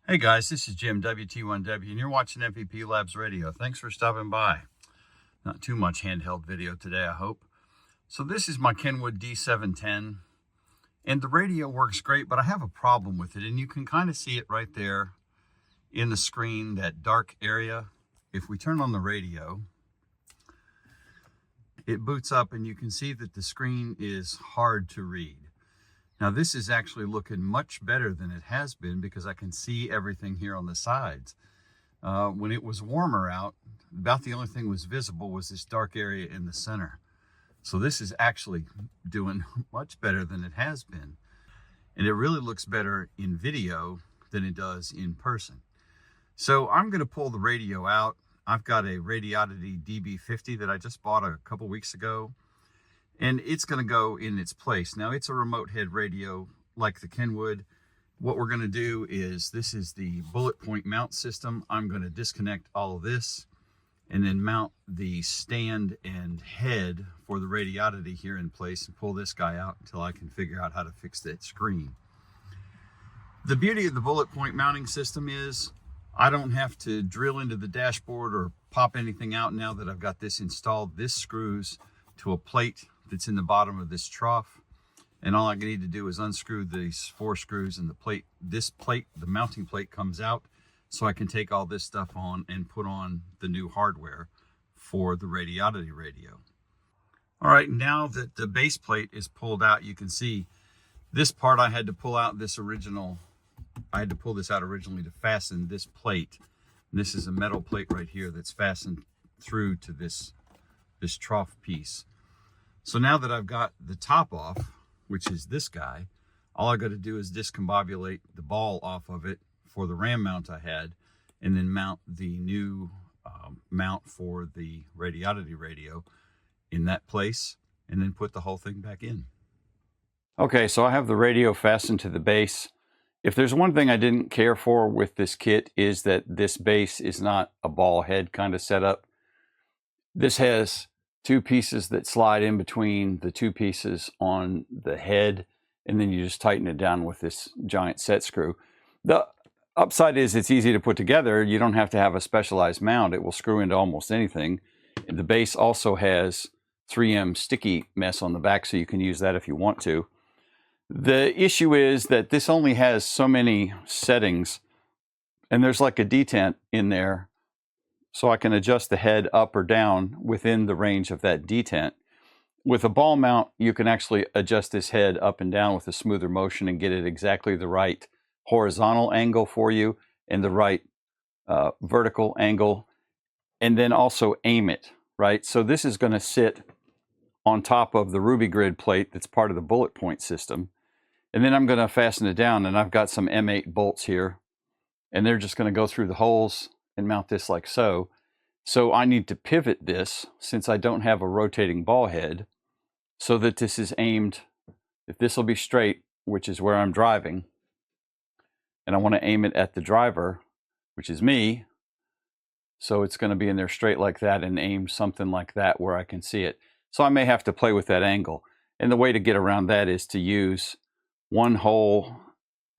Hey guys, this is Jim, WT1W, and you're watching MVP Labs Radio. Thanks for stopping by. Not too much handheld video today, I hope. So this is my Kenwood D710, and the radio works great, but I have a problem with it, and you can kind of see it right there in the screen, that dark area. If we turn on the radio, it boots up, and you can see that the screen is hard to read. Now this is actually looking much better than it has been because I can see everything here on the sides. When it was warmer out, about the only thing was visible was this dark area in the center. So this is actually doing much better than it has been. And it really looks better in video than it does in person. So I'm going to pull the radio out. I've got a Radioddity DB-50 that I just bought a couple weeks ago. And it's going to go in its place. Now, it's a remote head radio like the Kenwood. What we're going to do is, this is the Bulletpoint mount system. I'm going to disconnect all of this and then mount the stand and head for the Radioddity here in place and pull this guy out until I can figure out how to fix that screen. The beauty of the Bulletpoint mounting system is I don't have to drill into the dashboard or pop anything out now that I've got this installed. This screws to a plate that's in the bottom of this trough, and all I need to do is unscrew these 4 screws and the mounting plate comes out, so I can take all this stuff on and put on the new hardware for the Radioddity radio. All right, now that the base plate is pulled out, you can see this part I had to pull out I had to pull this out originally to fasten this plate. And this is a metal plate right here that's fastened through to this trough piece. So now that I've got the top off, which is this guy, all I got to do is discombobulate the ball off of it for the RAM mount I had, and then mount the new mount for the Radioddity radio in that place, and then put the whole thing back in. Okay, so I have the radio fastened to the base. If there's one thing I didn't care for with this kit is that this base is not a ball head kind of setup. This has 2 pieces that slide in between the 2 pieces on the head, and then you just tighten it down with this giant set screw. The upside is it's easy to put together. You don't have to have a specialized mount. It will screw into almost anything. The base also has 3M sticky mess on the back, so you can use that if you want to. The issue is that this only has so many settings, and there's like a detent in there, so I can adjust the head up or down within the range of that detent. With a ball mount, you can actually adjust this head up and down with a smoother motion and get it exactly the right horizontal angle for you and the right vertical angle, and then also aim it, right? So this is going to sit on top of the Rubigrid plate that's part of the Bulletpoint system. And then I'm going to fasten it down, and I've got some M8 bolts here, and they're just going to go through the holes and mount this like so. So I need to pivot this, since I don't have a rotating ball head, so that this is aimed, if this will be straight, which is where I'm driving, and I want to aim it at the driver, which is me, so it's going to be in there straight like that and aim something like that where I can see it. So I may have to play with that angle. And the way to get around that is to use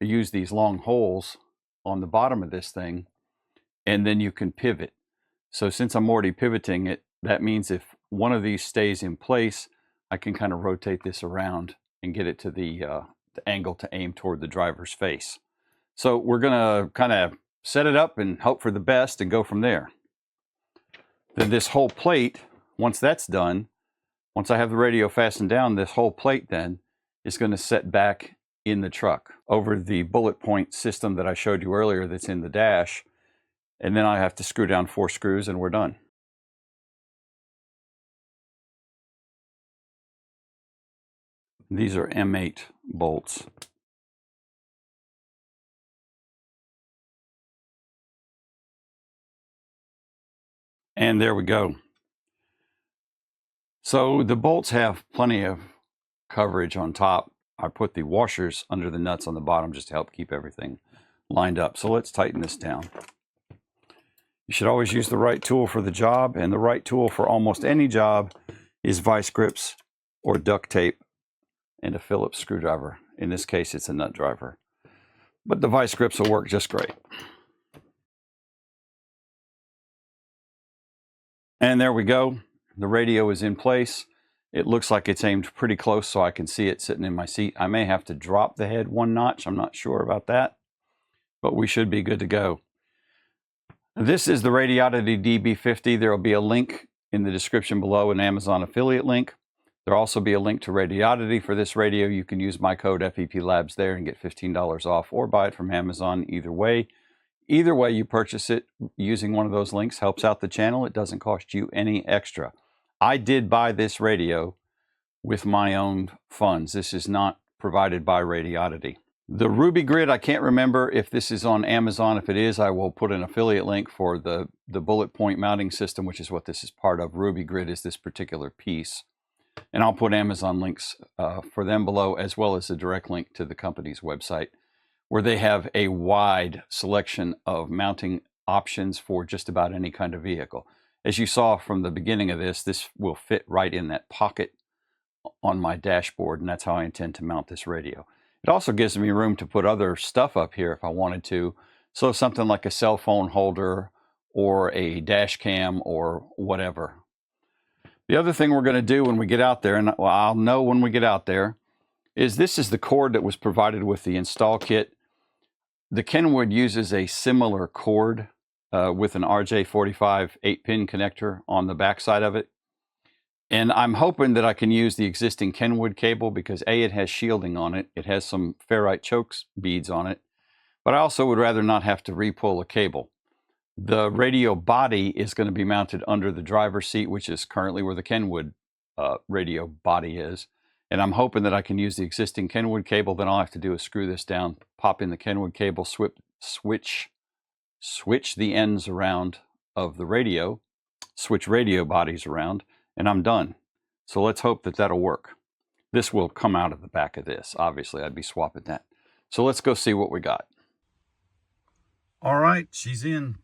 these long holes on the bottom of this thing, and then you can pivot. So since I'm already pivoting it, that means if one of these stays in place, I can kind of rotate this around and get it to the angle to aim toward the driver's face. So we're going to kind of set it up and hope for the best and go from there. Then this whole plate, once that's done, once I have the radio fastened down, this whole plate then is going to set back in the truck over the Bulletpoint system that I showed you earlier that's in the dash. And then I have to screw down 4 screws and we're done. These are M8 bolts. And there we go. So the bolts have plenty of coverage on top. I put the washers under the nuts on the bottom just to help keep everything lined up. So let's tighten this down. You should always use the right tool for the job, and the right tool for almost any job is vice grips or duct tape and a Phillips screwdriver. In this case, it's a nut driver. but the vice grips will work just great. And there we go. The radio is in place. It looks like it's aimed pretty close, so I can see it sitting in my seat. I may have to drop the head one notch. I'm not sure about that, but we should be good to go. This is the Radioddity DB-50. There will be a link in the description below, an Amazon affiliate link. There will also be a link to Radioddity for this radio. You can use my code FEPLabs there and get $15 off, or buy it from Amazon. Either way you purchase it using one of those links helps out the channel. It doesn't cost you any extra. I did buy this radio with my own funds. This is not provided by Radioddity. The Rubigrid, I can't remember if this is on Amazon. If it is, I will put an affiliate link for the Bulletpoint mounting system, which is what this is part of. Rubigrid is this particular piece. And I'll put Amazon links for them below, as well as a direct link to the company's website, where they have a wide selection of mounting options for just about any kind of vehicle. As you saw from the beginning of this will fit right in that pocket on my dashboard, and that's how I intend to mount this radio. It also gives me room to put other stuff up here if I wanted to. So something like a cell phone holder or a dash cam or whatever. The other thing we're going to do when we get out there, and well, I'll know when we get out there, is this is the cord that was provided with the install kit. The Kenwood uses a similar cord with an RJ45 8-pin connector on the back side of it. And I'm hoping that I can use the existing Kenwood cable because A, it has shielding on it. It has some ferrite chokes beads on it. But I also would rather not have to re-pull a cable. The radio body is going to be mounted under the driver's seat, which is currently where the Kenwood radio body is. And I'm hoping that I can use the existing Kenwood cable. Then all I have to do is screw this down, pop in the Kenwood cable, switch the ends around of the radio, switch radio bodies around, and I'm done. So let's hope that that'll work. This will come out of the back of this. Obviously, I'd be swapping that. So let's go see what we got. All right, she's in.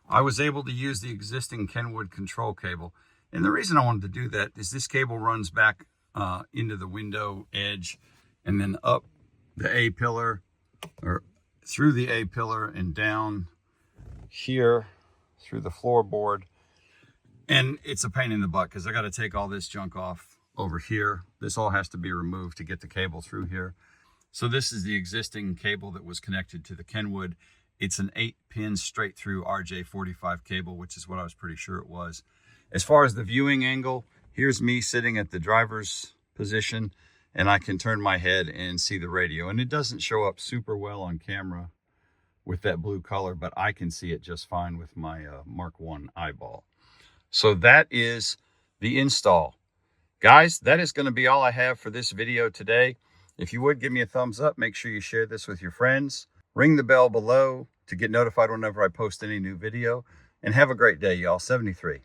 I was able to use the existing Kenwood control cable. And the reason I wanted to do that is this cable runs back into the window edge and then up the A-pillar, or through the A-pillar and down here through the floorboard. And it's a pain in the butt because I got to take all this junk off over here. This all has to be removed to get the cable through here. So this is the existing cable that was connected to the Kenwood. It's an 8-pin straight through RJ45 cable, which is what I was pretty sure it was. As far as the viewing angle, here's me sitting at the driver's position, and I can turn my head and see the radio. And it doesn't show up super well on camera with that blue color, but I can see it just fine with my Mark I eyeball. So that is the install. Guys, that is going to be all I have for this video today. If you would, give me a thumbs up. Make sure you share this with your friends. Ring the bell below to get notified whenever I post any new video. And have a great day, y'all. 73.